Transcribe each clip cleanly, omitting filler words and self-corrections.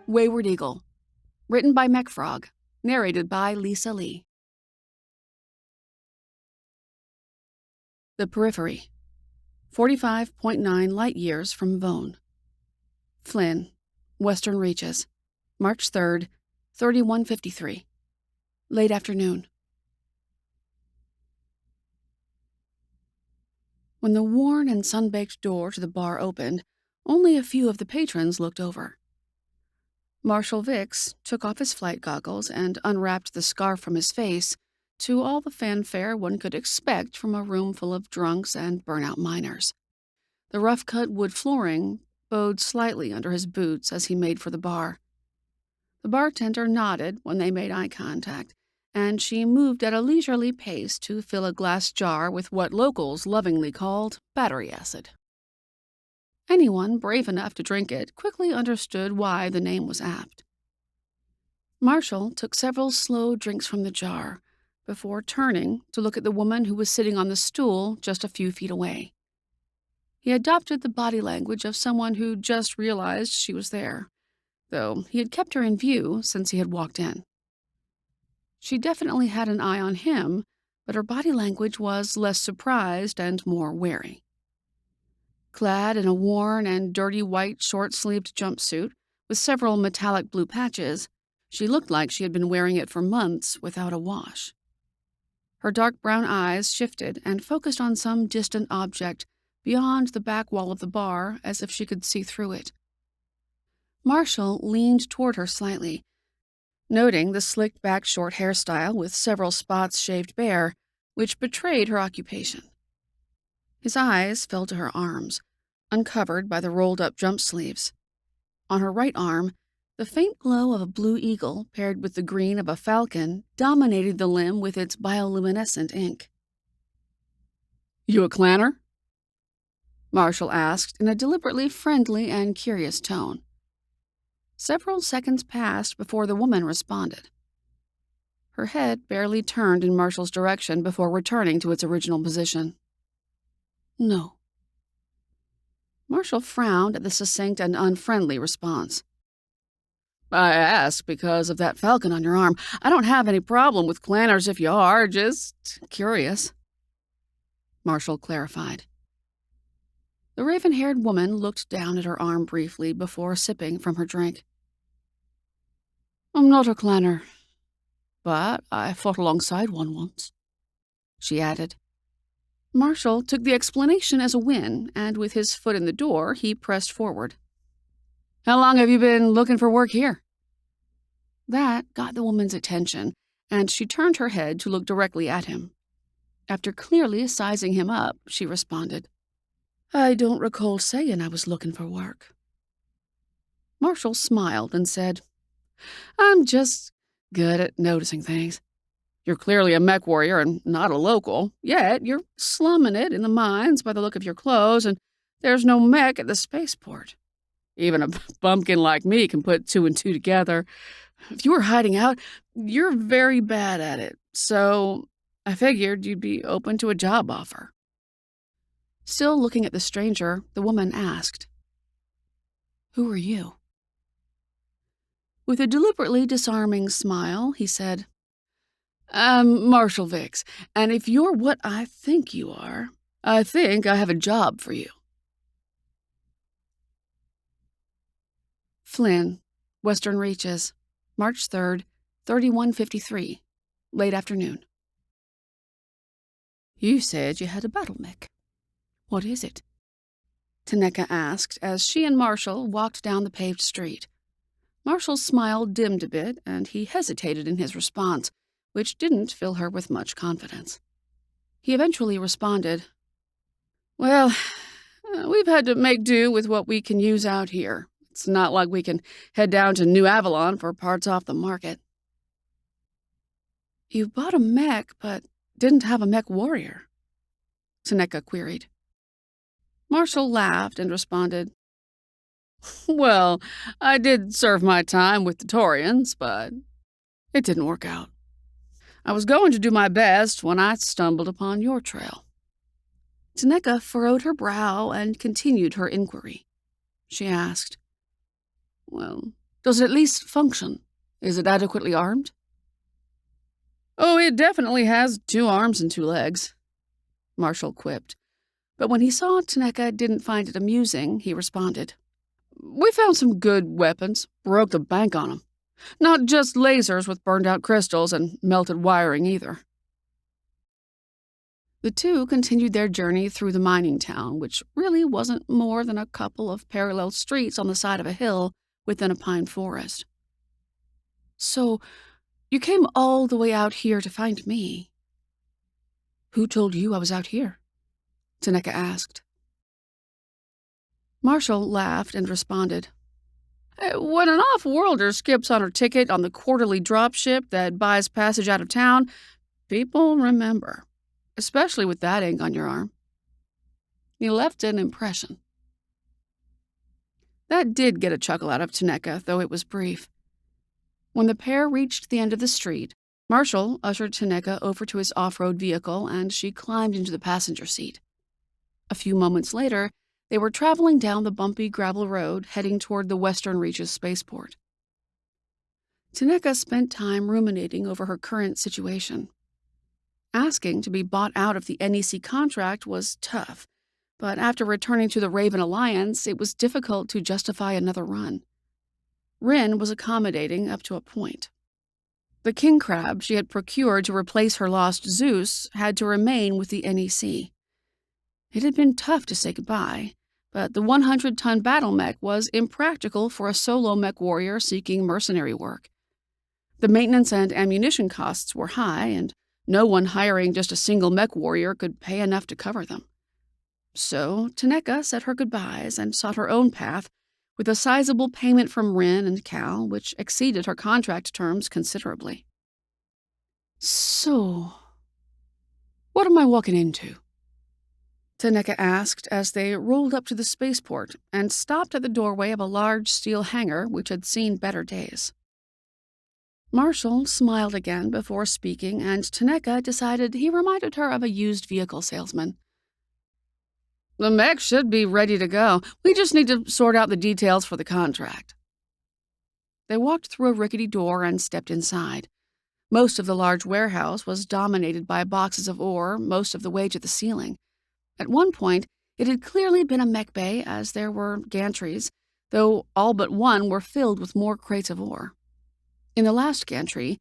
Wayward Eagle. Written by Mechfrog. Narrated by Lisa Lee. The Periphery. 45.9 light-years from Vone. Flynn, Western Reaches. March 3rd, 3153. Late afternoon. When the worn and sun-baked door to the bar opened, only a few of the patrons looked over. Marshal Vicks took off his flight goggles and unwrapped the scarf from his face, to all the fanfare one could expect from a room full of drunks and burnout miners. The rough-cut wood flooring bowed slightly under his boots as he made for the bar. The bartender nodded when they made eye contact, and she moved at a leisurely pace to fill a glass jar with what locals lovingly called battery acid. Anyone brave enough to drink it quickly understood why the name was apt. Marshall took several slow drinks from the jar before turning to look at the woman who was sitting on the stool just a few feet away. He adopted the body language of someone who just realized she was there, though he had kept her in view since he had walked in. She definitely had an eye on him, but her body language was less surprised and more wary. Clad in a worn and dirty white short-sleeved jumpsuit with several metallic blue patches, she looked like she had been wearing it for months without a wash. Her dark brown eyes shifted and focused on some distant object beyond the back wall of the bar as if she could see through it. Marshall leaned toward her slightly, noting the slicked-back short hairstyle with several spots shaved bare, which betrayed her occupation. His eyes fell to her arms, uncovered by the rolled-up jump sleeves. On her right arm, the faint glow of a blue eagle paired with the green of a falcon dominated the limb with its bioluminescent ink. "You a clanner?" Marshall asked in a deliberately friendly and curious tone. Several seconds passed before the woman responded. Her head barely turned in Marshall's direction before returning to its original position. "No." Marshall frowned at the succinct and unfriendly response. "I ask because of that falcon on your arm. I don't have any problem with clanners if you are, just curious," Marshall clarified. The raven-haired woman looked down at her arm briefly before sipping from her drink. "I'm not a clanner, but I fought alongside one once," she added. Marshall took the explanation as a win, and with his foot in the door, he pressed forward. "How long have you been looking for work here?" That got the woman's attention, and she turned her head to look directly at him. After clearly sizing him up, she responded, "I don't recall saying I was looking for work." Marshall smiled and said, "I'm just good at noticing things. You're clearly a Mechwarrior and not a local, yet you're slumming it in the mines by the look of your clothes, and there's no mech at the spaceport. Even a bumpkin like me can put two and two together. If you were hiding out, you're very bad at it, so I figured you'd be open to a job offer." Still looking at the stranger, the woman asked, "Who are you?" With a deliberately disarming smile, he said, "I'm Marshal Vicks, and if you're what I think you are, I think I have a job for you." Flynn, Western Reaches, March 3rd, 3153, late afternoon. "You said you had a BattleTech. What is it?" Taneka asked as she and Marshall walked down the paved street. Marshall's smile dimmed a bit, and he hesitated in his response, which didn't fill her with much confidence. He eventually responded, "Well, we've had to make do with what we can use out here. It's not like we can head down to New Avalon for parts off the market." "You bought a mech, but didn't have a Mechwarrior?" Taneka queried. Marshall laughed and responded, "Well, I did serve my time with the Torians, but it didn't work out. I was going to do my best when I stumbled upon your trail." Taneka furrowed her brow and continued her inquiry. She asked, "Well, Does it at least function? Is it adequately armed? Oh, it definitely has 2 arms and 2 legs, Marshall quipped. But when he saw Taneka didn't find it amusing, he responded. We found some good weapons, broke the bank on them. Not just lasers with burned-out crystals and melted wiring either. The two continued their journey through the mining town, which really wasn't more than a couple of parallel streets on the side of a hill within a pine forest. So, you came all the way out here to find me. Who told you I was out here? Taneka asked. Marshall laughed and responded. When an off-worlder skips on her ticket on the quarterly dropship that buys passage out of town, people remember. Especially with that ink on your arm. You left an impression. That did get a chuckle out of Taneka, though it was brief. When the pair reached the end of the street, Marshall ushered Taneka over to his off-road vehicle and she climbed into the passenger seat. A few moments later, they were traveling down the bumpy gravel road heading toward the Western Reaches spaceport. Taneka spent time ruminating over her current situation. Asking to be bought out of the NEC contract was tough, but after returning to the Raven Alliance, it was difficult to justify another run. Rin was accommodating up to a point. The king crab she had procured to replace her lost Zeus had to remain with the NEC. It had been tough to say goodbye, but the 100-ton BattleTech was impractical for a solo Mechwarrior seeking mercenary work. The maintenance and ammunition costs were high, and no one hiring just a single Mechwarrior could pay enough to cover them. So Taneka said her goodbyes and sought her own path, with a sizable payment from Rin and Cal, which exceeded her contract terms considerably. So, what am I walking into? Taneka asked as they rolled up to the spaceport and stopped at the doorway of a large steel hangar which had seen better days. Marshall smiled again before speaking, and Taneka decided he reminded her of a used vehicle salesman. The mech should be ready to go. We just need to sort out the details for the contract. They walked through a rickety door and stepped inside. Most of the large warehouse was dominated by boxes of ore, most of the way to the ceiling. At one point, it had clearly been a mech bay, as there were gantries, though all but one were filled with more crates of ore. In the last gantry,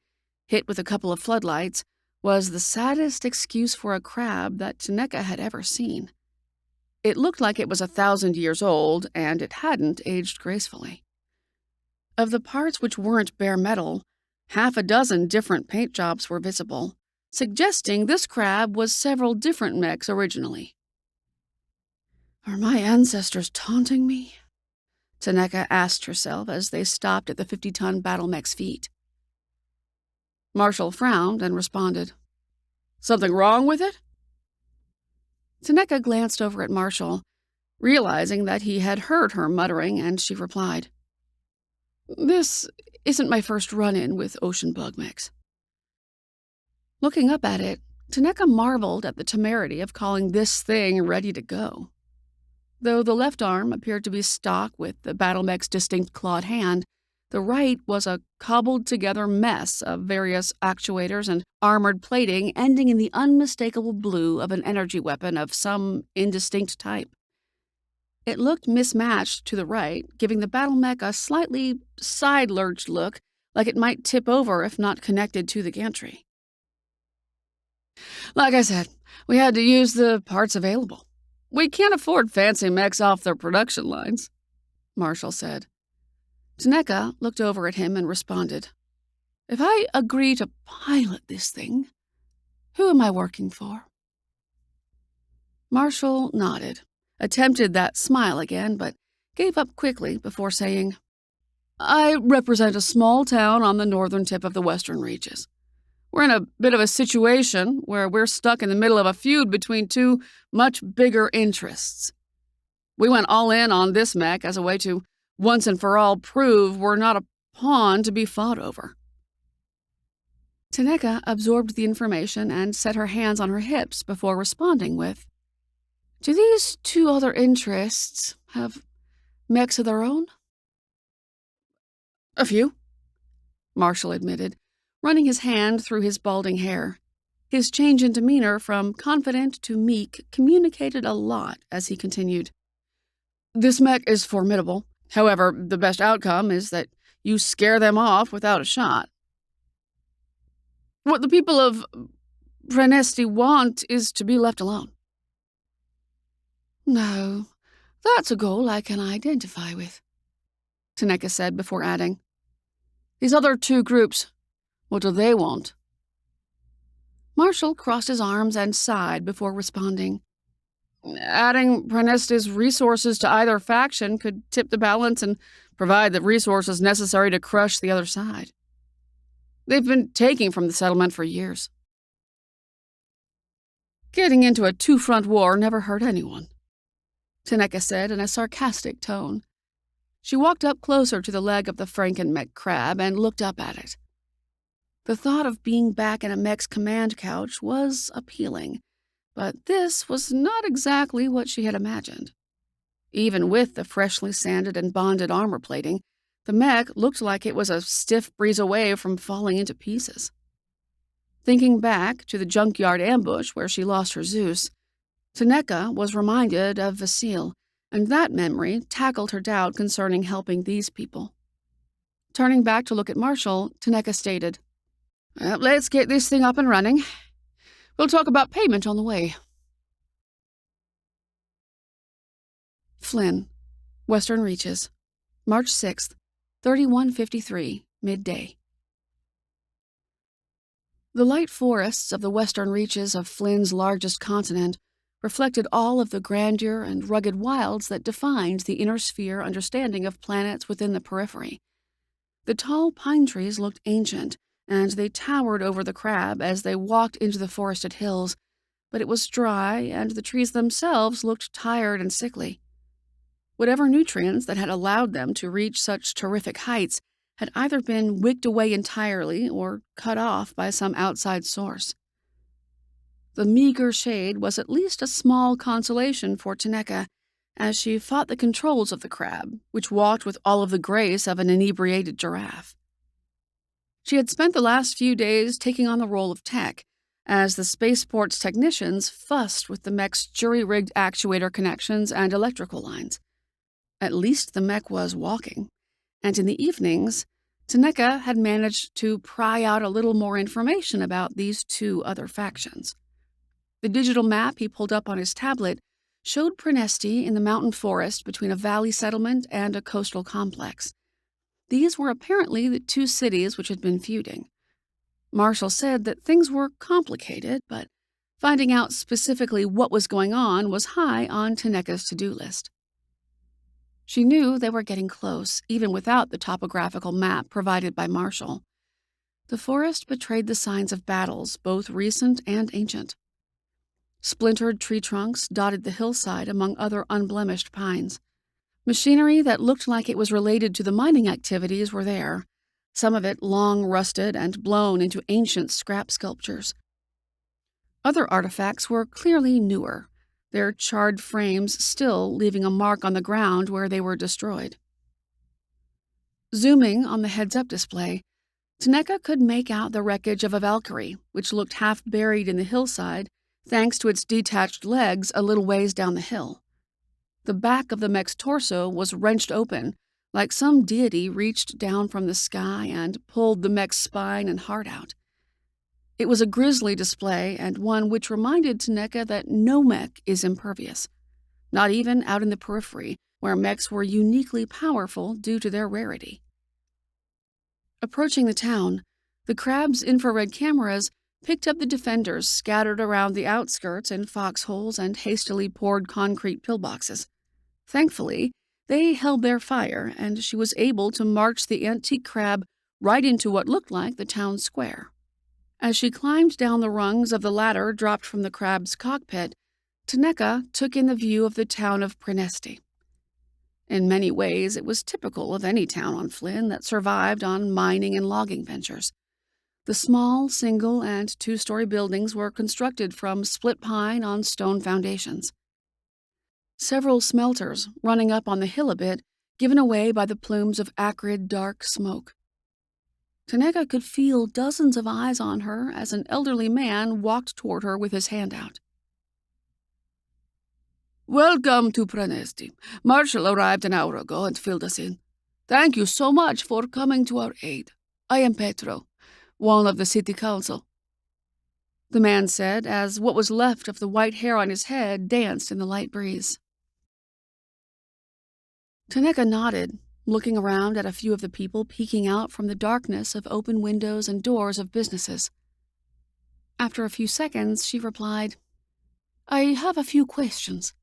hit with a couple of floodlights, was the saddest excuse for a crab that Taneka had ever seen. It looked like it was 1,000 years old, and it hadn't aged gracefully. Of the parts which weren't bare metal, 6 different paint jobs were visible, suggesting this crab was several different mechs originally. Are my ancestors taunting me? Taneka asked herself as they stopped at the 50-ton BattleTech's feet. Marshall frowned and responded, Something wrong with it? Taneka glanced over at Marshall, realizing that he had heard her muttering, and she replied, This isn't my first run-in with ocean bug mechs. Looking up at it, Taneka marveled at the temerity of calling this thing ready to go. Though the left arm appeared to be stock with the BattleTech's distinct clawed hand, the right was a cobbled-together mess of various actuators and armored plating ending in the unmistakable blue of an energy weapon of some indistinct type. It looked mismatched to the right, giving the BattleTech a slightly side-lurched look, like it might tip over if not connected to the gantry. Like I said, we had to use the parts available. We can't afford fancy mechs off their production lines, Marshall said. Taneka looked over at him and responded, If I agree to pilot this thing, who am I working for? Marshall nodded, attempted that smile again, but gave up quickly before saying, I represent a small town on the northern tip of the Western Reaches. We're in a bit of a situation where we're stuck in the middle of a feud between 2 much bigger interests. We went all in on this mech as a way to, once and for all, prove we're not a pawn to be fought over. Taneka absorbed the information and set her hands on her hips before responding with, Do these 2 other interests have mechs of their own? A few, Marshall admitted, running his hand through his balding hair. His change in demeanor from confident to meek communicated a lot as he continued. This mech is formidable. However, the best outcome is that you scare them off without a shot. What the people of Prenesti want is to be left alone. No, that's a goal I can identify with, Taneka said before adding. These other two groups, what do they want? Marshall crossed his arms and sighed before responding. Adding Prenesti's resources to either faction could tip the balance and provide the resources necessary to crush the other side. They've been taking from the settlement for years. Getting into a two-front war never hurt anyone, Taneka said in a sarcastic tone. She walked up closer to the leg of the franken-mech crab and looked up at it. The thought of being back in a mech's command couch was appealing, but this was not exactly what she had imagined. Even with the freshly sanded and bonded armor plating, the mech looked like it was a stiff breeze away from falling into pieces. Thinking back to the junkyard ambush where she lost her Zeus, Taneka was reminded of Vasile, and that memory tackled her doubt concerning helping these people. Turning back to look at Marshall, Taneka stated, let's get this thing up and running. We'll talk about payment on the way. Flynn, Western Reaches, March 6th, 31:53, midday. The light forests of the western reaches of Flynn's largest continent reflected all of the grandeur and rugged wilds that defined the inner sphere understanding of planets within the periphery. The tall pine trees looked ancient, and they towered over the crab as they walked into the forested hills, but it was dry, and the trees themselves looked tired and sickly. Whatever nutrients that had allowed them to reach such terrific heights had either been wicked away entirely or cut off by some outside source. The meager shade was at least a small consolation for Taneka as she fought the controls of the crab, which walked with all of the grace of an inebriated giraffe. She had spent the last few days taking on the role of tech, as the spaceport's technicians fussed with the mech's jury-rigged actuator connections and electrical lines. At least the mech was walking, and in the evenings, Taneka had managed to pry out a little more information about these two other factions. The digital map he pulled up on his tablet showed Prenesti in the mountain forest between a valley settlement and a coastal complex. These were apparently the two cities which had been feuding. Marshall said that things were complicated, but finding out specifically what was going on was high on Taneka's to-do list. She knew they were getting close, even without the topographical map provided by Marshall. The forest betrayed the signs of battles, both recent and ancient. Splintered tree trunks dotted the hillside among other unblemished pines. Machinery that looked like it was related to the mining activities were there, some of it long rusted and blown into ancient scrap sculptures. Other artifacts were clearly newer, their charred frames still leaving a mark on the ground where they were destroyed. Zooming on the heads-up display, Taneka could make out the wreckage of a Valkyrie, which looked half buried in the hillside thanks to its detached legs a little ways down the hill. The back of the mech's torso was wrenched open, like some deity reached down from the sky and pulled the mech's spine and heart out. It was a grisly display, and one which reminded Taneka that no mech is impervious, not even out in the periphery, where mechs were uniquely powerful due to their rarity. Approaching the town, the crab's infrared cameras picked up the defenders scattered around the outskirts in foxholes and hastily poured concrete pillboxes. Thankfully, they held their fire, and she was able to march the antique crab right into what looked like the town square. As she climbed down the rungs of the ladder dropped from the crab's cockpit, Taneka took in the view of the town of Prenesti. In many ways, it was typical of any town on Flynn that survived on mining and logging ventures. The small, single- and two-story buildings were constructed from split pine on stone foundations. Several smelters, running up on the hill a bit, given away by the plumes of acrid, dark smoke. Taneka could feel dozens of eyes on her as an elderly man walked toward her with his hand out. "Welcome to Prenesti. Marshall arrived an hour ago and filled us in. Thank you so much for coming to our aid. I am Petro, one of the city council," the man said as what was left of the white hair on his head danced in the light breeze. Taneka nodded, looking around at a few of the people peeking out from the darkness of open windows and doors of businesses. After a few seconds, she replied, "I have a few questions."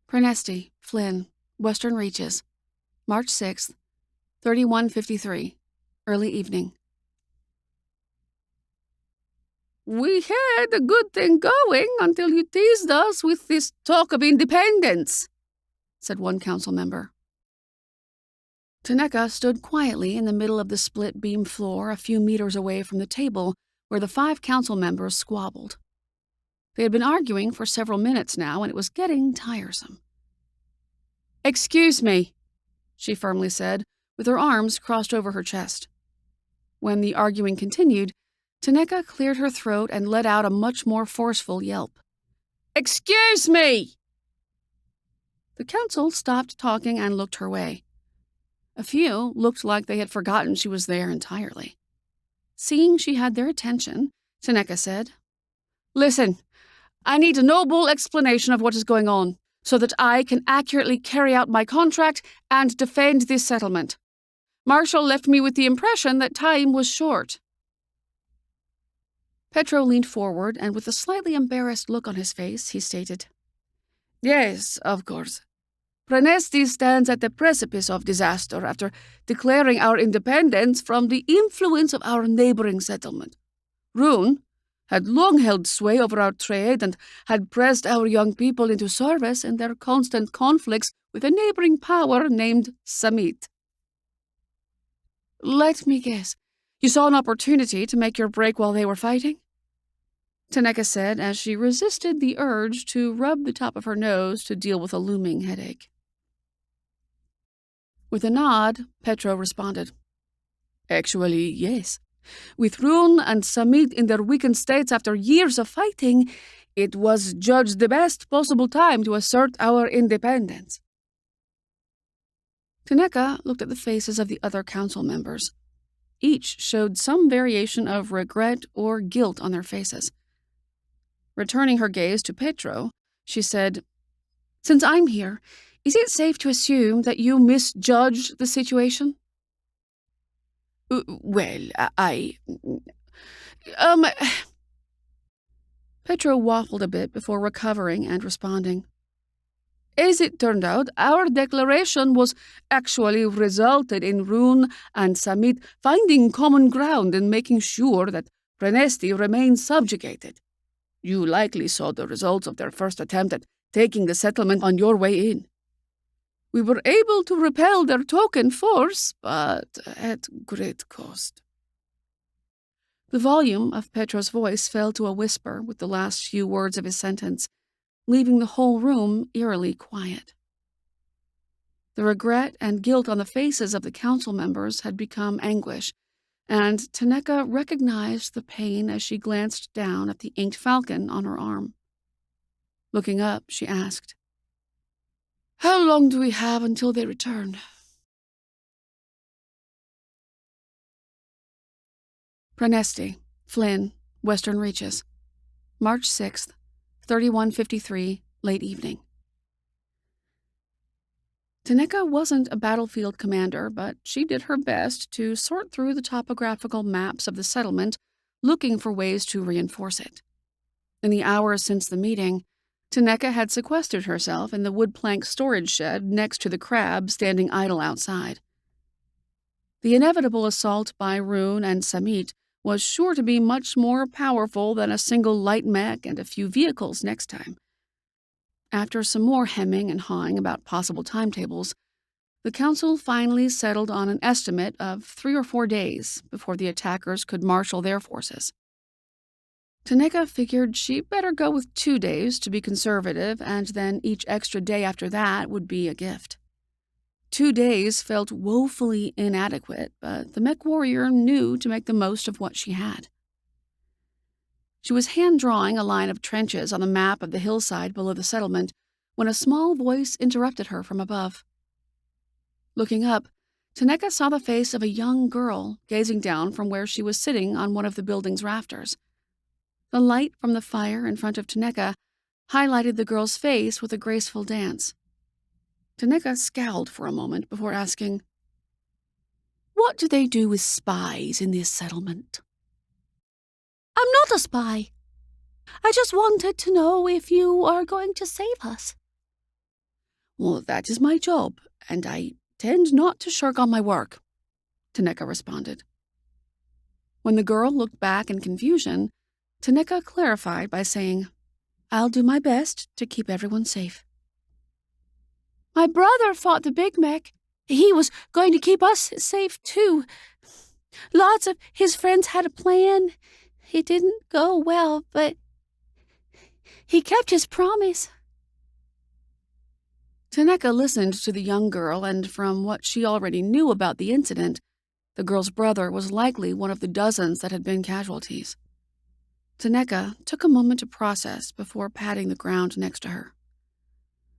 Prenesti, Flynn, Western Reaches, March 6th, 31:53, early evening. "We had a good thing going until you teased us with this talk of independence," said one council member. Taneka stood quietly in the middle of the split-beam floor a few meters away from the table where the 5 council members squabbled. They had been arguing for several minutes now, and it was getting tiresome. "Excuse me," she firmly said, with her arms crossed over her chest. When the arguing continued, Taneka cleared her throat and let out a much more forceful yelp. "Excuse me!" The council stopped talking and looked her way. A few looked like they had forgotten she was there entirely. Seeing she had their attention, Taneka said, "Listen, I need a noble explanation of what is going on, so that I can accurately carry out my contract and defend this settlement. Marshall left me with the impression that time was short." Petro leaned forward, and with a slightly embarrassed look on his face, he stated, "Yes, of course. Prenesti stands at the precipice of disaster after declaring our independence from the influence of our neighboring settlement. Rune had long held sway over our trade and had pressed our young people into service in their constant conflicts with a neighboring power named Samit. Let me guess. You saw an opportunity to make your break while they were fighting?" Taneka said as she resisted the urge to rub the top of her nose to deal with a looming headache. With a nod, Petro responded, "Actually, yes. With Rune and Samit in their weakened states after years of fighting, it was judged the best possible time to assert our independence." Taneka looked at the faces of the other council members. Each showed some variation of regret or guilt on their faces. Returning her gaze to Petro, she said, "Since I'm here, is it safe to assume that you misjudged the situation?" Well, Petro waffled a bit before recovering and responding. "As it turned out, our declaration was actually resulted in Rune and Samit finding common ground and making sure that Prenesti remains subjugated. You likely saw the results of their first attempt at taking the settlement on your way in. We were able to repel their token force, but at great cost." The volume of Petro's voice fell to a whisper with the last few words of his sentence, leaving the whole room eerily quiet. The regret and guilt on the faces of the council members had become anguish, and Taneka recognized the pain as she glanced down at the inked falcon on her arm. Looking up, she asked, "How long do we have until they return?" Prenesti, Flynn, Western Reaches, March 6th, 31:53, late evening. Taneka wasn't a battlefield commander, but she did her best to sort through the topographical maps of the settlement, looking for ways to reinforce it. In the hours since the meeting, Taneka had sequestered herself in the wood plank storage shed next to the crab standing idle outside. The inevitable assault by Rune and Samit was sure to be much more powerful than a single light mech and a few vehicles next time. After some more hemming and hawing about possible timetables, the council finally settled on an estimate of 3 or 4 days before the attackers could marshal their forces. Taneka figured she'd better go with 2 days to be conservative, and then each extra day after that would be a gift. 2 days felt woefully inadequate, but the Mechwarrior knew to make the most of what she had. She was hand-drawing a line of trenches on the map of the hillside below the settlement when a small voice interrupted her from above. Looking up, Taneka saw the face of a young girl gazing down from where she was sitting on one of the building's rafters. The light from the fire in front of Taneka highlighted the girl's face with a graceful dance. Taneka scowled for a moment before asking, "What do they do with spies in this settlement?" "I'm not a spy. I just wanted to know if you are going to save us." "Well, that is my job, and I tend not to shirk on my work," Taneka responded. When the girl looked back in confusion, Taneka clarified by saying, "I'll do my best to keep everyone safe." "My brother fought the Big Mech. He was going to keep us safe, too. Lots of his friends had a plan. It didn't go well, but he kept his promise." Taneka listened to the young girl, and from what she already knew about the incident, the girl's brother was likely one of the dozens that had been casualties. Taneka took a moment to process before patting the ground next to her.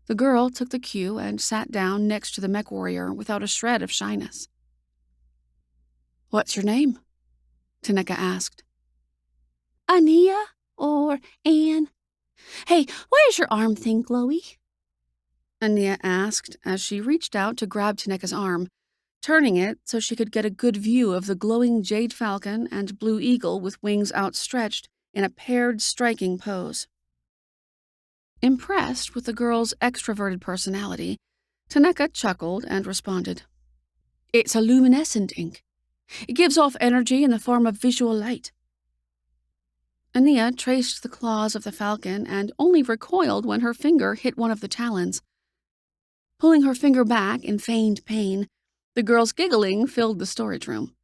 The girl took the cue and sat down next to the Mechwarrior without a shred of shyness. "What's your name?" Taneka asked. "Ania or Anne? Hey, where's your arm thing, glowy?" Ania asked as she reached out to grab Taneka's arm, turning it so she could get a good view of the glowing jade falcon and blue eagle with wings outstretched in a paired striking pose. Impressed with the girl's extroverted personality, Taneka chuckled and responded, "It's a luminescent ink. It gives off energy in the form of visual light." Ania traced the claws of the falcon and only recoiled when her finger hit one of the talons. Pulling her finger back in feigned pain, the girl's giggling filled the storage room.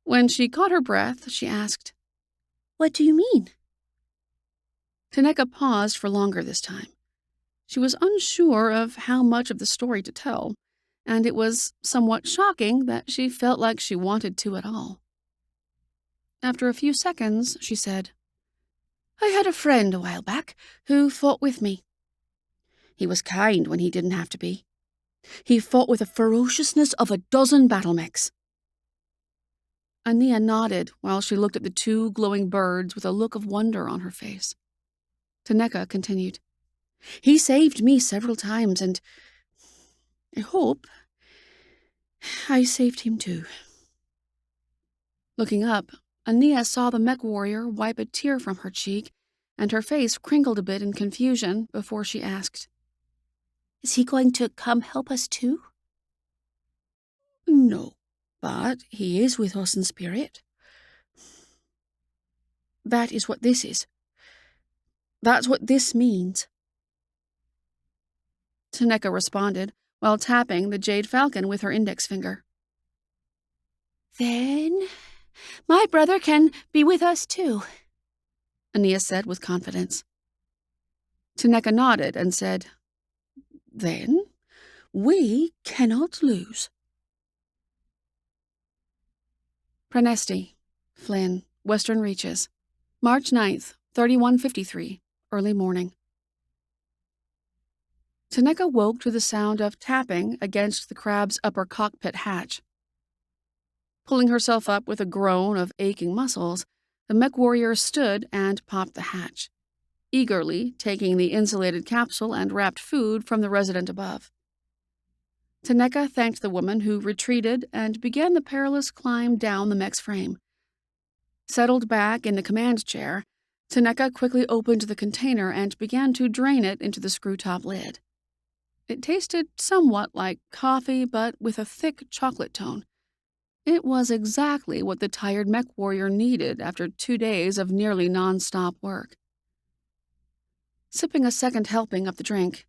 When she caught her breath, she asked, "What do you mean?" Taneka paused for longer this time. She was unsure of how much of the story to tell, and it was somewhat shocking that she felt like she wanted to at all. After a few seconds, she said, "I had a friend a while back who fought with me. He was kind when he didn't have to be. He fought with the ferociousness of a dozen battle mechs." Ania nodded while she looked at the 2 glowing birds with a look of wonder on her face. Taneka continued, "He saved me several times, and I hope I saved him too." Looking up, Ania saw the Mechwarrior wipe a tear from her cheek, and her face crinkled a bit in confusion before she asked, "Is he going to come help us too?" "No, but he is with us in spirit. That is what this is. That's what this means." Taneka responded while tapping the jade falcon with her index finger. "Then my brother can be with us too," Ania said with confidence. Taneka nodded and said, "Then we cannot lose." Pesti, Flynn, Western Reaches, March 9th, 3153, early morning. Taneka woke to the sound of tapping against the crab's upper cockpit hatch. Pulling herself up with a groan of aching muscles, the Mechwarrior stood and popped the hatch, eagerly taking the insulated capsule and wrapped food from the resident above. Taneka thanked the woman who retreated and began the perilous climb down the mech's frame. Settled back in the command chair, Taneka quickly opened the container and began to drain it into the screw-top lid. It tasted somewhat like coffee, but with a thick chocolate tone. It was exactly what the tired Mechwarrior needed after 2 days of nearly non-stop work. Sipping a second helping of the drink,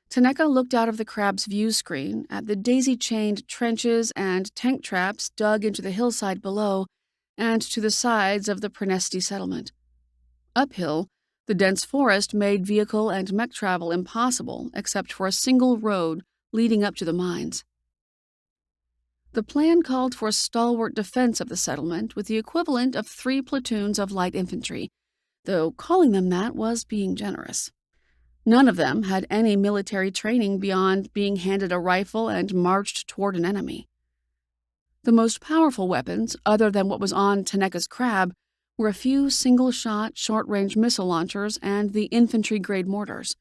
Taneka looked out of the crab's view screen at the daisy-chained trenches and tank traps dug into the hillside below and to the sides of the Pesti settlement. Uphill, the dense forest made vehicle and mech travel impossible except for a single road leading up to the mines. The plan called for a stalwart defense of the settlement with the equivalent of 3 platoons of light infantry, though calling them that was being generous. None of them had any military training beyond being handed a rifle and marched toward an enemy. The most powerful weapons, other than what was on Taneka's crab, were a few single-shot, short-range missile launchers and the infantry-grade mortars.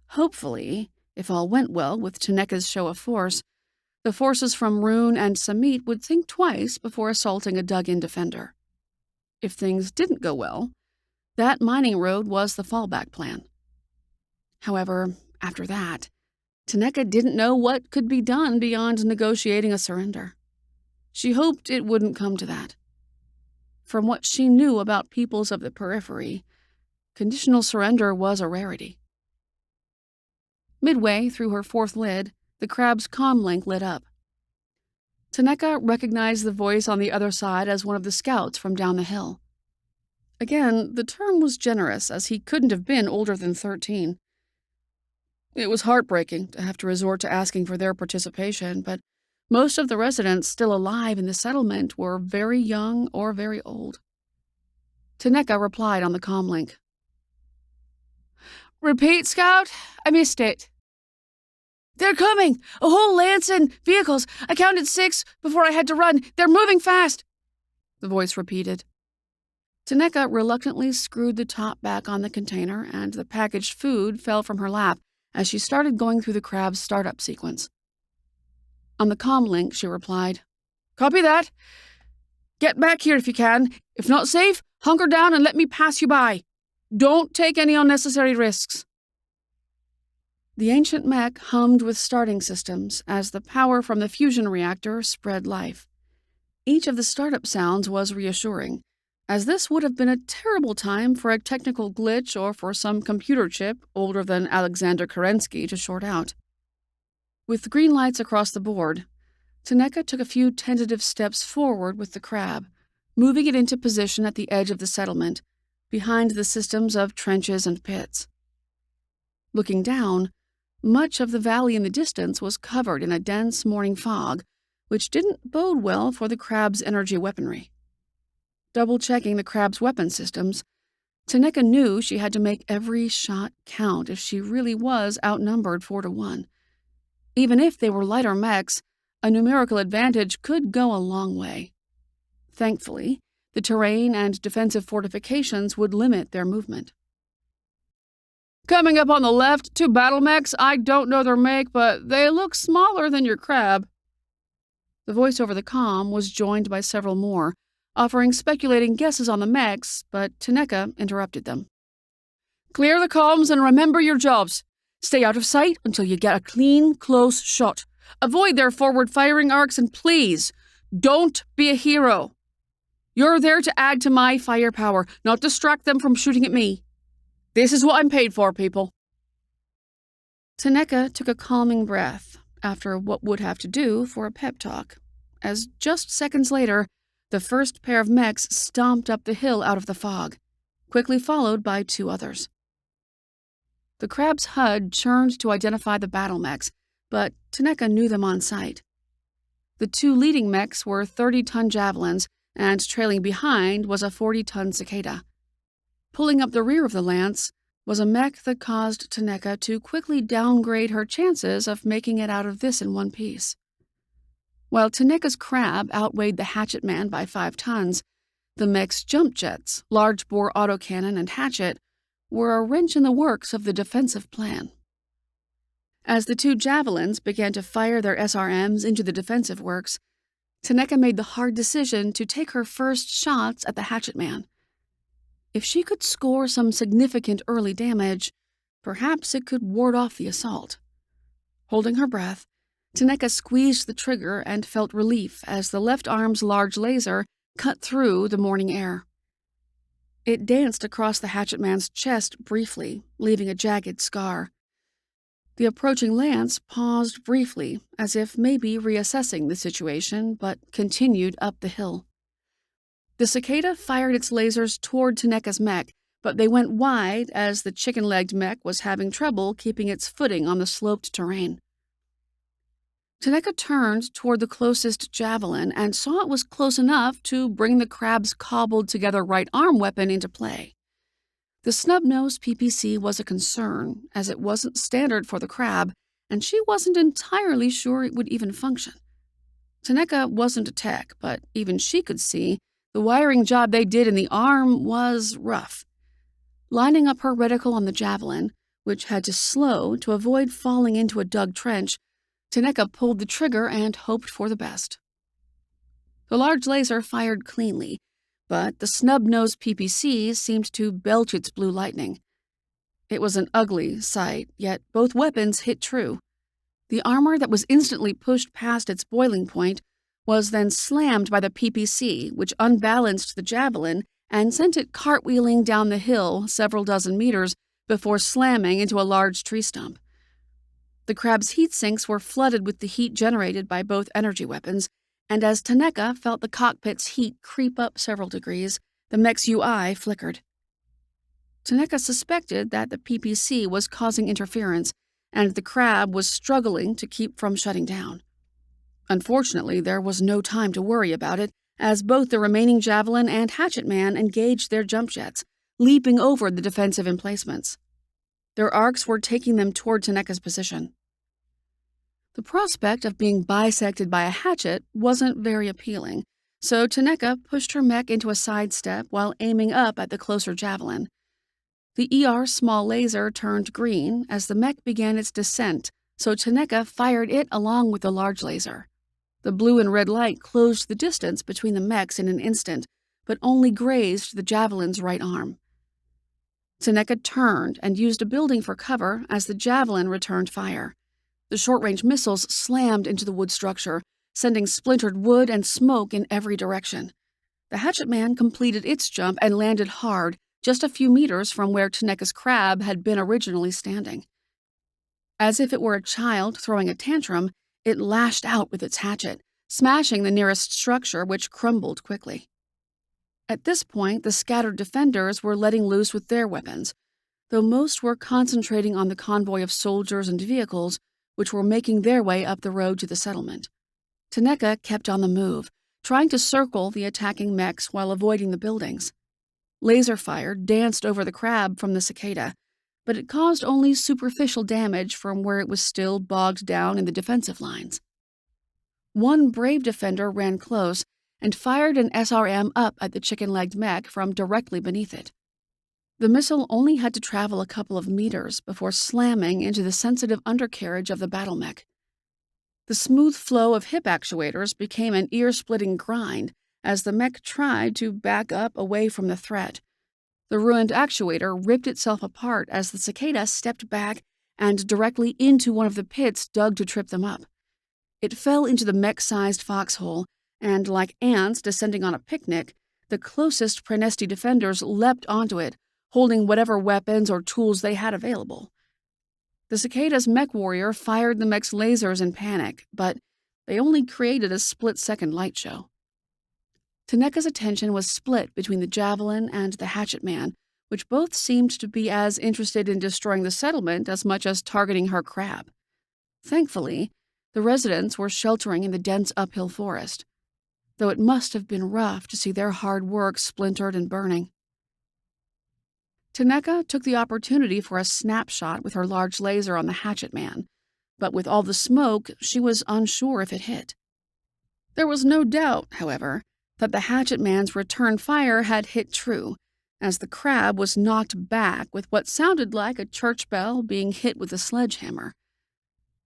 Hopefully, if all went well with Taneka's show of force, the forces from Rune and Samit would think twice before assaulting a dug-in defender. If things didn't go well, that mining road was the fallback plan. However, after that, Taneka didn't know what could be done beyond negotiating a surrender. She hoped it wouldn't come to that. From what she knew about peoples of the periphery, conditional surrender was a rarity. Midway through her 4th lid, the crab's comlink lit up. Taneka recognized the voice on the other side as one of the scouts from down the hill. Again, the term was generous, as he couldn't have been older than 13. It was heartbreaking to have to resort to asking for their participation, but most of the residents still alive in the settlement were very young or very old. Taneka replied on the comlink. "Repeat, Scout? I missed it." "They're coming! A whole lance and vehicles! I counted 6 before I had to run. They're moving fast!" the voice repeated. Taneka reluctantly screwed the top back on the container, and the packaged food fell from her lap as she started going through the crab's startup sequence. On the comlink, she replied, "Copy that. Get back here if you can. If not safe, hunker down and let me pass you by. Don't take any unnecessary risks." The ancient mech hummed with starting systems as the power from the fusion reactor spread life. Each of the startup sounds was reassuring, as this would have been a terrible time for a technical glitch or for some computer chip older than Alexander Kerensky to short out. With green lights across the board, Taneka took a few tentative steps forward with the crab, moving it into position at the edge of the settlement, behind the systems of trenches and pits. Looking down, much of the valley in the distance was covered in a dense morning fog, which didn't bode well for the crab's energy weaponry. Double-checking the crab's weapon systems, Taneka knew she had to make every shot count if she really was outnumbered 4-1. Even if they were lighter mechs, a numerical advantage could go a long way. Thankfully, the terrain and defensive fortifications would limit their movement. "Coming up on the left, 2 battle mechs. I don't know their make, but they look smaller than your crab." The voice over the comm was joined by several more, offering speculating guesses on the mechs, but Taneka interrupted them. "Clear the comms and remember your jobs. Stay out of sight until you get a clean, close shot. Avoid their forward firing arcs and please, don't be a hero. You're there to add to my firepower, not distract them from shooting at me. This is what I'm paid for, people." Taneka took a calming breath after what would have to do for a pep talk, as just seconds later, the first pair of mechs stomped up the hill out of the fog, quickly followed by 2 others. The crab's HUD churned to identify the battle mechs, but Taneka knew them on sight. The 2 leading mechs were 30-ton javelins, and trailing behind was a 40-ton cicada. Pulling up the rear of the lance was a mech that caused Taneka to quickly downgrade her chances of making it out of this in one piece. While Taneka's crab outweighed the hatchet man by 5 tons, the mech's jump jets, large-bore autocannon, and hatchet were a wrench in the works of the defensive plan. As the 2 javelins began to fire their SRMs into the defensive works, Taneka made the hard decision to take her first shots at the hatchet man. If she could score some significant early damage, perhaps it could ward off the assault. Holding her breath, Taneka squeezed the trigger and felt relief as the left arm's large laser cut through the morning air. It danced across the hatchet man's chest briefly, leaving a jagged scar. The approaching lance paused briefly, as if maybe reassessing the situation, but continued up the hill. The cicada fired its lasers toward Taneka's mech, but they went wide as the chicken-legged mech was having trouble keeping its footing on the sloped terrain. Taneka turned toward the closest javelin and saw it was close enough to bring the crab's cobbled-together right arm weapon into play. The snub-nosed PPC was a concern, as it wasn't standard for the crab, and she wasn't entirely sure it would even function. Taneka wasn't a tech, but even she could see the wiring job they did in the arm was rough. Lining up her reticle on the javelin, which had to slow to avoid falling into a dug trench, Taneka pulled the trigger and hoped for the best. The large laser fired cleanly, but the snub-nosed PPC seemed to belch its blue lightning. It was an ugly sight, yet both weapons hit true. The armor that was instantly pushed past its boiling point was then slammed by the PPC, which unbalanced the javelin and sent it cartwheeling down the hill several dozen meters before slamming into a large tree stump. The crab's heat sinks were flooded with the heat generated by both energy weapons, and as Taneka felt the cockpit's heat creep up several degrees, the mech's UI flickered. Taneka suspected that the PPC was causing interference, and the crab was struggling to keep from shutting down. Unfortunately, there was no time to worry about it, as both the remaining Javelin and Hatchet Man engaged their jump jets, leaping over the defensive emplacements. Their arcs were taking them toward Taneka's position. The prospect of being bisected by a hatchet wasn't very appealing, so Taneka pushed her mech into a sidestep while aiming up at the closer Javelin. The ER small laser turned green as the mech began its descent, so Taneka fired it along with the large laser. The blue and red light closed the distance between the mechs in an instant, but only grazed the Javelin's right arm. Taneka turned and used a building for cover as the Javelin returned fire. The short-range missiles slammed into the wood structure, sending splintered wood and smoke in every direction. The Hatchet Man completed its jump and landed hard, just a few meters from where Taneka's crab had been originally standing. As if it were a child throwing a tantrum, it lashed out with its hatchet, smashing the nearest structure, which crumbled quickly. At this point, the scattered defenders were letting loose with their weapons, though most were concentrating on the convoy of soldiers and vehicles which were making their way up the road to the settlement. Taneka kept on the move, trying to circle the attacking mechs while avoiding the buildings. Laser fire danced over the crab from the cicada, but it caused only superficial damage from where it was still bogged down in the defensive lines. One brave defender ran close and fired an SRM up at the chicken-legged mech from directly beneath it. The missile only had to travel a couple of meters before slamming into the sensitive undercarriage of the battle mech. The smooth flow of hip actuators became an ear-splitting grind as the mech tried to back up away from the threat. The ruined actuator ripped itself apart as the cicada stepped back and directly into one of the pits dug to trip them up. It fell into the mech-sized foxhole, and like ants descending on a picnic, the closest Pesti defenders leapt onto it, holding whatever weapons or tools they had available. The cicada's Mechwarrior fired the mech's lasers in panic, but they only created a split-second light show. Taneka's attention was split between the Javelin and the Hatchet Man, which both seemed to be as interested in destroying the settlement as much as targeting her crab. Thankfully, the residents were sheltering in the dense uphill forest, though it must have been rough to see their hard work splintered and burning. Taneka took the opportunity for a snapshot with her large laser on the Hatchet Man, but with all the smoke, she was unsure if it hit. There was no doubt, however, that the Hatchet Man's return fire had hit true, as the crab was knocked back with what sounded like a church bell being hit with a sledgehammer.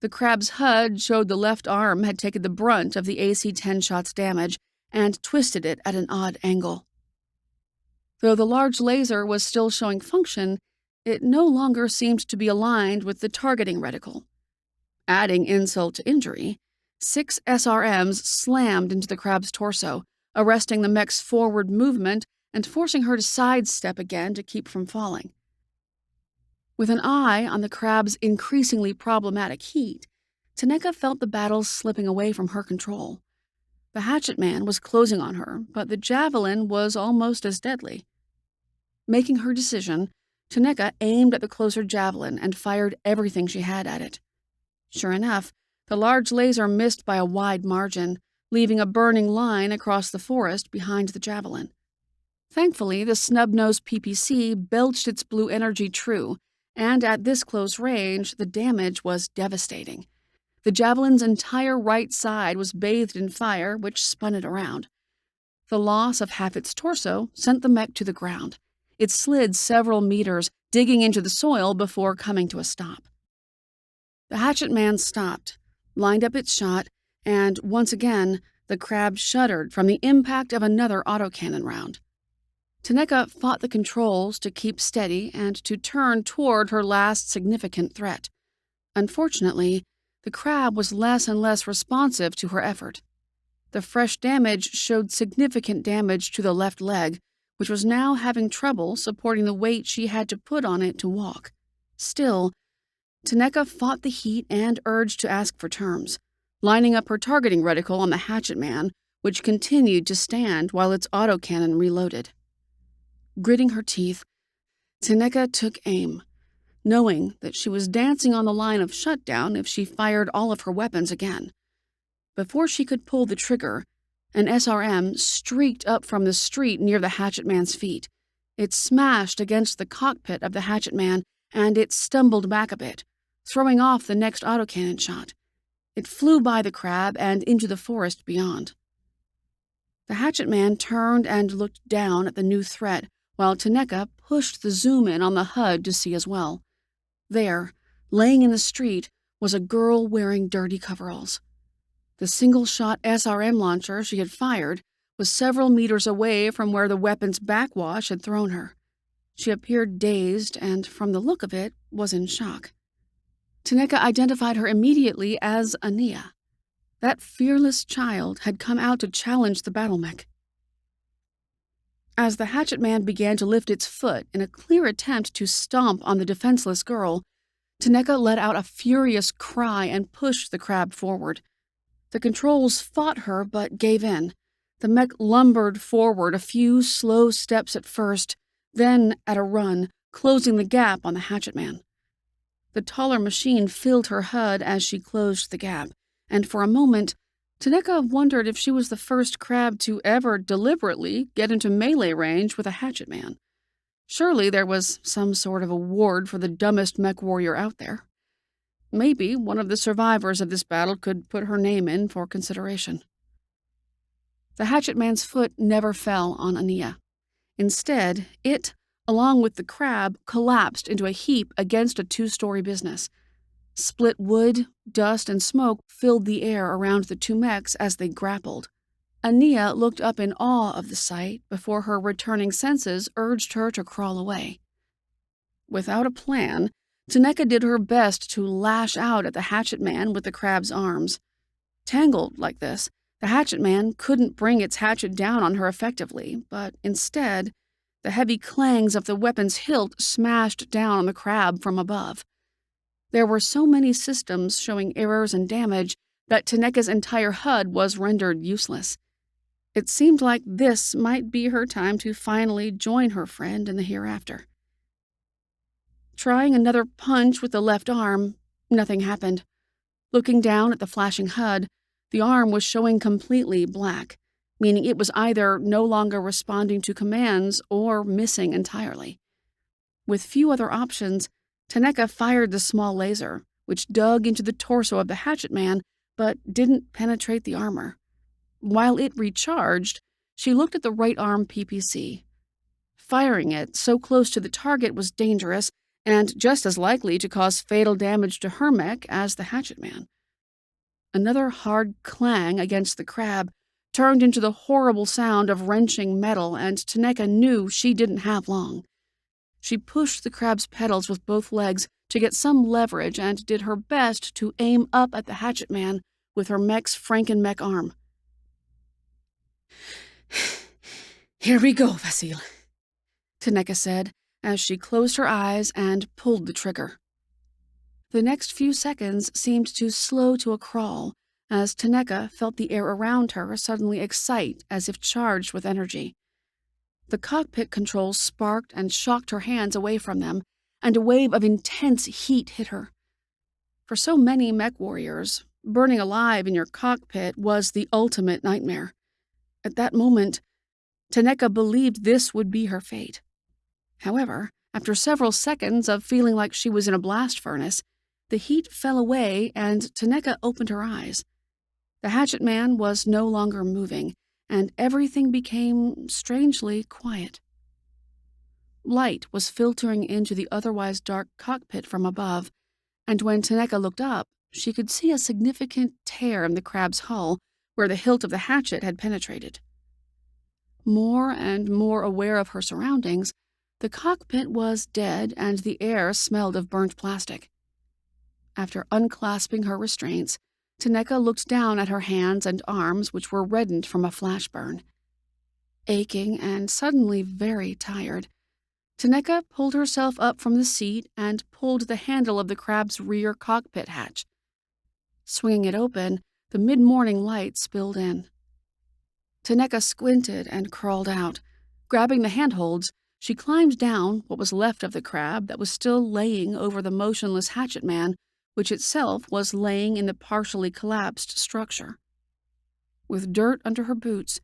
The crab's HUD showed the left arm had taken the brunt of the AC-10 shot's damage and twisted it at an odd angle. Though the large laser was still showing function, it no longer seemed to be aligned with the targeting reticle. Adding insult to injury, 6 SRMs slammed into the crab's torso, arresting the mech's forward movement and forcing her to sidestep again to keep from falling. With an eye on the crab's increasingly problematic heat, Taneka felt the battle slipping away from her control. The Hatchet Man was closing on her, but the Javelin was almost as deadly. Making her decision, Taneka aimed at the closer javelin and fired everything she had at it. Sure enough, the large laser missed by a wide margin, leaving a burning line across the forest behind the javelin. Thankfully, the snub-nosed PPC belched its blue energy true, and at this close range, the damage was devastating. The javelin's entire right side was bathed in fire, which spun it around. The loss of half its torso sent the mech to the ground. It slid several meters, digging into the soil before coming to a stop. The hatchet man stopped, lined up its shot, and once again, the crab shuddered from the impact of another autocannon round. Taneka fought the controls to keep steady and to turn toward her last significant threat. Unfortunately, the crab was less and less responsive to her effort. The fresh damage showed significant damage to the left leg, which was now having trouble supporting the weight she had to put on it to walk. Still, Taneka fought the heat and urge to ask for terms, lining up her targeting reticle on the hatchet man, which continued to stand while its autocannon reloaded. Gritting her teeth, Taneka took aim, knowing that she was dancing on the line of shutdown if she fired all of her weapons again. Before she could pull the trigger, an SRM streaked up from the street near the hatchet man's feet. It smashed against the cockpit of the hatchet man, and it stumbled back a bit, throwing off the next autocannon shot. It flew by the crab and into the forest beyond. The hatchet man turned and looked down at the new threat, while Taneka pushed the zoom in on the HUD to see as well. There, laying in the street, was a girl wearing dirty coveralls. The single-shot SRM launcher she had fired was several meters away from where the weapon's backwash had thrown her. She appeared dazed and, from the look of it, was in shock. Taneka identified her immediately as Ania. That fearless child had come out to challenge the battle mech. As the hatchet man began to lift its foot in a clear attempt to stomp on the defenseless girl, Taneka let out a furious cry and pushed the crab forward. The controls fought her but gave in. The mech lumbered forward a few slow steps at first, then at a run, closing the gap on the hatchet man. The taller machine filled her HUD as she closed the gap, and for a moment, Taneka wondered if she was the first crab to ever deliberately get into melee range with a hatchet man. Surely there was some sort of award for the dumbest Mechwarrior out there. Maybe one of the survivors of this battle could put her name in for consideration. The hatchet man's foot never fell on Ania. Instead, it, along with the crab, collapsed into a heap against a 2-story business. Split wood, dust, and smoke filled the air around the two mechs as they grappled. Ania looked up in awe of the sight before her returning senses urged her to crawl away. Without a plan, Taneka did her best to lash out at the hatchet man with the crab's arms. Tangled like this, the hatchet man couldn't bring its hatchet down on her effectively, but instead, the heavy clangs of the weapon's hilt smashed down on the crab from above. There were so many systems showing errors and damage that Taneka's entire HUD was rendered useless. It seemed like this might be her time to finally join her friend in the hereafter. Trying another punch with the left arm, nothing happened. Looking down at the flashing HUD, the arm was showing completely black, meaning it was either no longer responding to commands or missing entirely. With few other options, Taneka fired the small laser, which dug into the torso of the hatchet man but didn't penetrate the armor. While it recharged, she looked at the right arm PPC. Firing it so close to the target was dangerous and just as likely to cause fatal damage to her mech as the hatchet man. Another hard clang against the crab turned into the horrible sound of wrenching metal, and Taneka knew she didn't have long. She pushed the crab's pedals with both legs to get some leverage and did her best to aim up at the hatchet man with her mech's franken-mech arm. "Here we go, Vasile," Taneka said as she closed her eyes and pulled the trigger. The next few seconds seemed to slow to a crawl as Taneka felt the air around her suddenly excite as if charged with energy. The cockpit controls sparked and shocked her hands away from them, and a wave of intense heat hit her. For so many Mechwarriors, burning alive in your cockpit was the ultimate nightmare. At that moment, Taneka believed this would be her fate. However, after several seconds of feeling like she was in a blast furnace, the heat fell away and Taneka opened her eyes. The hatchet man was no longer moving, and everything became strangely quiet. Light was filtering into the otherwise dark cockpit from above, and when Taneka looked up, she could see a significant tear in the crab's hull where the hilt of the hatchet had penetrated. More and more aware of her surroundings, the cockpit was dead and the air smelled of burnt plastic. After unclasping her restraints, Taneka looked down at her hands and arms, which were reddened from a flash burn. Aching and suddenly very tired, Taneka pulled herself up from the seat and pulled the handle of the crab's rear cockpit hatch. Swinging it open, the mid-morning light spilled in. Taneka squinted and crawled out. Grabbing the handholds, she climbed down what was left of the crab that was still laying over the motionless hatchet man, which itself was laying in the partially collapsed structure. With dirt under her boots,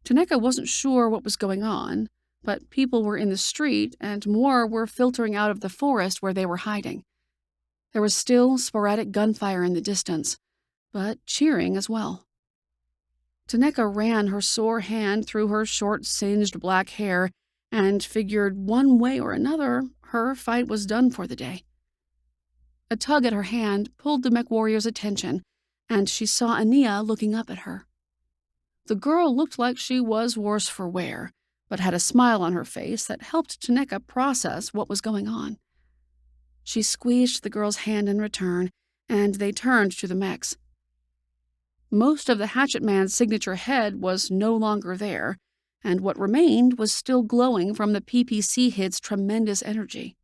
Taneka wasn't sure what was going on, but people were in the street and more were filtering out of the forest where they were hiding. There was still sporadic gunfire in the distance, but cheering as well. Taneka ran her sore hand through her short, singed black hair and figured one way or another her fight was done for the day. A tug at her hand pulled the Mechwarrior's attention, and she saw Ania looking up at her. The girl looked like she was worse for wear, but had a smile on her face that helped Taneka process what was going on. She squeezed the girl's hand in return, and they turned to the mechs. Most of the hatchet man's signature head was no longer there, and what remained was still glowing from the PPC hit's tremendous energy.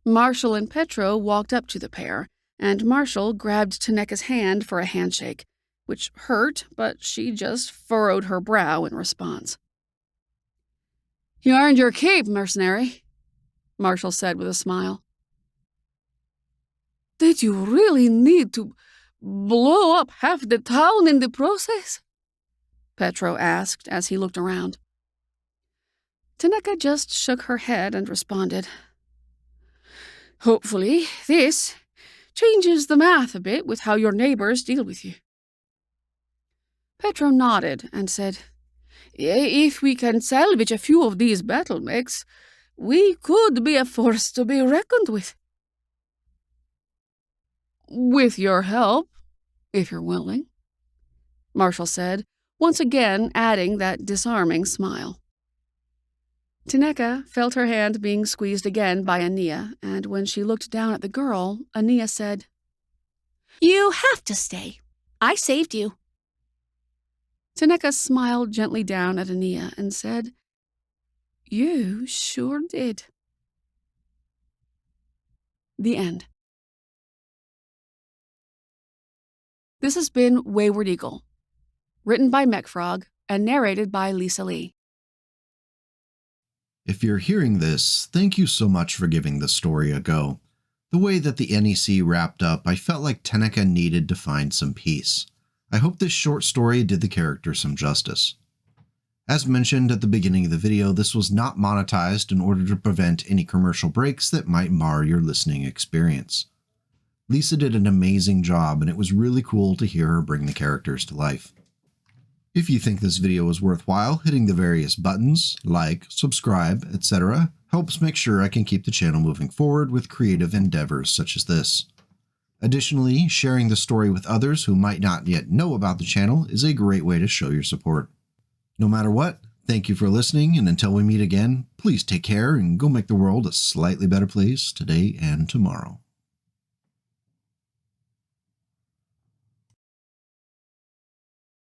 Marshall and Petro walked up to the pair, and Marshall grabbed Taneka's hand for a handshake, which hurt, but she just furrowed her brow in response. "You earned your keep, mercenary," Marshall said with a smile. "Did you really need to blow up half the town in the process?" Petro asked as he looked around. Taneka just shook her head and responded, "Hopefully, this changes the math a bit with how your neighbors deal with you." Petro nodded and said, "If we can salvage a few of these battle mechs, we could be a force to be reckoned with." "With your help, if you're willing," Marshall said, once again adding that disarming smile. Taneka felt her hand being squeezed again by Ania, and when she looked down at the girl, Ania said, "You have to stay. I saved you." Taneka smiled gently down at Ania and said, "You sure did." The end. This has been Wayward Eagle, written by Mechfrog and narrated by Lisa Lee. If you're hearing this, thank you so much for giving the story a go. The way that the NEC wrapped up, I felt like Taneka needed to find some peace. I hope this short story did the character some justice. As mentioned at the beginning of the video, this was not monetized in order to prevent any commercial breaks that might mar your listening experience. Lisa did an amazing job, and it was really cool to hear her bring the characters to life. If you think this video was worthwhile, hitting the various buttons, like, subscribe, etc. helps make sure I can keep the channel moving forward with creative endeavors such as this. Additionally, sharing the story with others who might not yet know about the channel is a great way to show your support. No matter what, thank you for listening, and until we meet again, please take care and go make the world a slightly better place today and tomorrow.